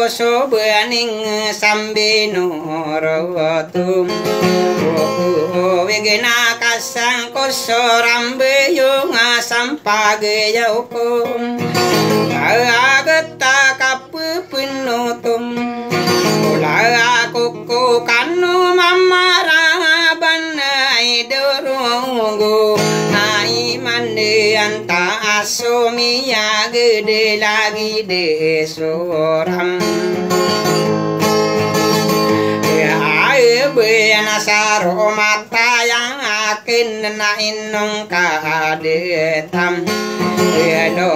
doso bening sambino rotum wegena kasang kosoram beyung sampage yaukum agata kapu penutum ula kuku kanu mamara banai doronggo nai mande anta asumia gede lagi de soram bena saro mata yang akin na inong kadetam do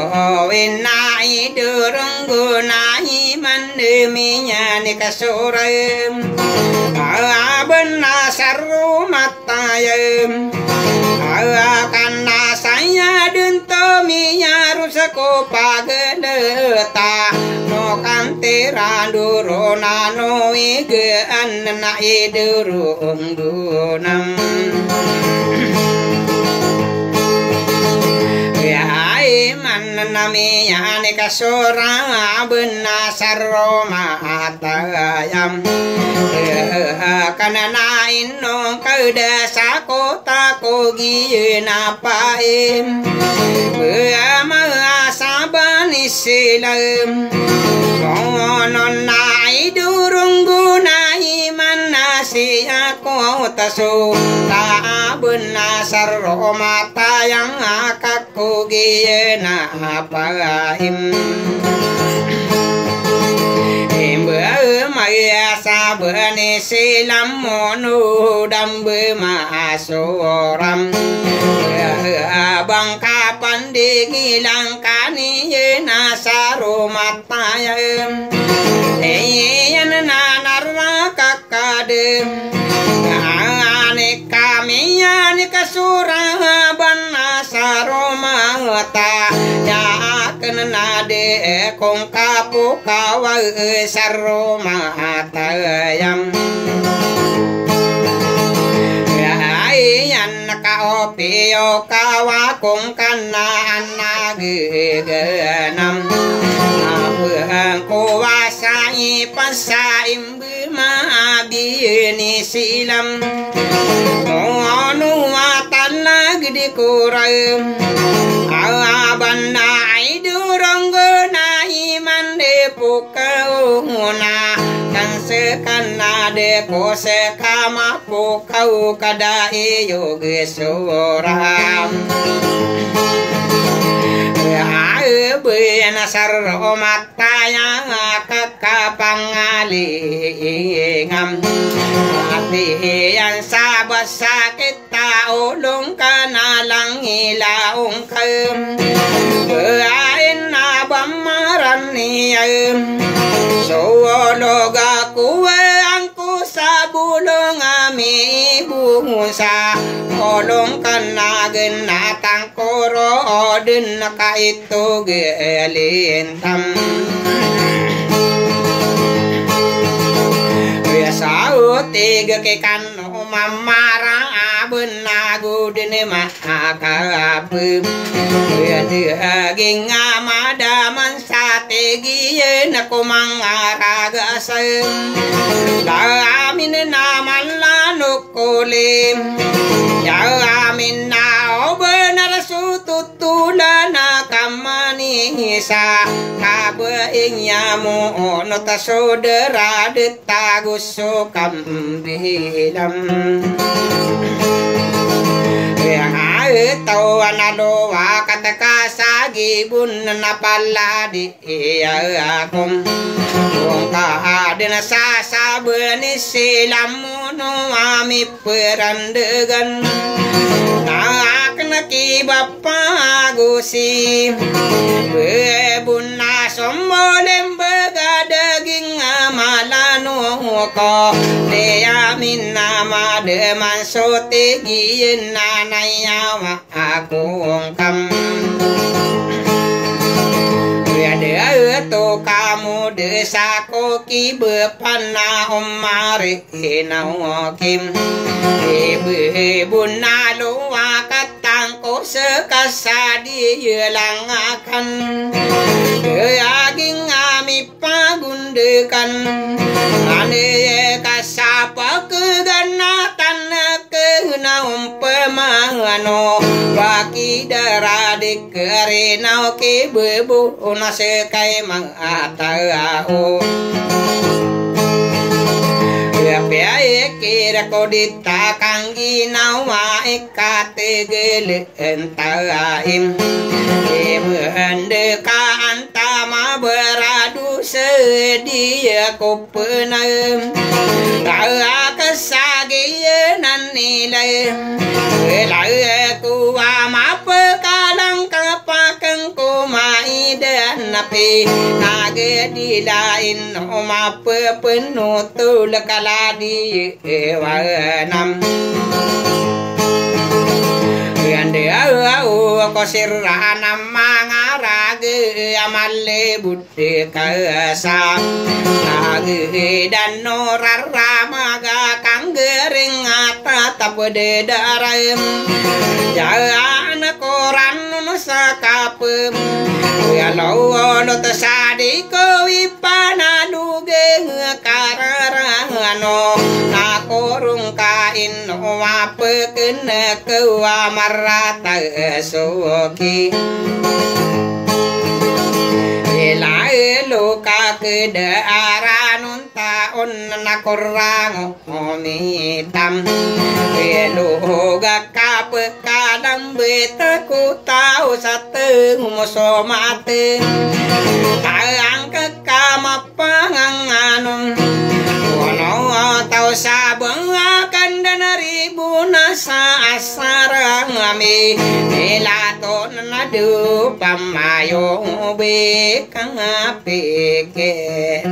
winai durunggu nai mandeminya ni kasurem bena saro mata yang karena saya dento minya rusako pageleta no kantera durona no ige anna idurung dunam ya iman namiya ni kasura benna saroma atayam kanana inong kedasa kota kogi napaim beama saban isilam konon nai durung gunai manasi aku tasu tak benar saroma tayang akak kogi napaim maya sabani silam monu dambe masoram bang kapan digilang kani nasaro matayam yan nanarra kakadem ane kami yani kasura ban nasaro mata ya nade kong kapu kawa sarro matayam yan kaopio kawa kong kana anageganam apuang kuwasa ipasaim bimabini silam ono watan nagdi kuram aban nai durung nai mande pukau na kan sekana de ko sekama pukau kada yoge soram bena sarro mataya kakapangalingam ati yang sabasa kita ulung kanalang ilaung kem beain abamaran niyam sologa kuwe angku sabulong ami bungusa kolong kanagen natang koro odin nakaito gelintam biasa tiga ke kanu mamarang abun nagu dini makakapum daging amadaman sategi naku mangaragasem amin naman lanukulim amin na benar sututulan nakamanisa kabeingnya mo nota saudara detaguso kambilam tau anado akataka sagi bun napaladi akum kung kahadin sa benis silamuno ami perandegan nak naki bapa gusi bebun sombolem begadaging amalano ko deamin nama deman sotegiin nanayawa akong kam ada to kamu desa koki bepana omare nawakim ibu nalo akatang ko sekasadi yelang akan aging ami pagunde pekan ane kasapa keganatan kenaum pemahano baki darade kerena ke bebu nasekai mang atau Piae kira kodita kanggi nawa ekate gele entaim Ebende ka antama beradu sedia kopenem Kaya kesagianan nilai Welai kuwa mapekalang kapakang kumai dan napi Nage di lain mape penuh tulakala di ewanam Yande au ko sirana mangarage amalle budde kasa age dan noraramaga kanggering ata tapde daram jangan koran sakapem ya lawo tasadi ko ipana duge kararano nakorung kain wapeken kewa marata soki luka kedaranun taon nakorang omitam Luga kapekadang betaku tahu sateng musomaten Tayang kekamapanganganong Wano tau sabang akan dan ribu nasa asarang ami Nilaton nadu pamayo bekang apiken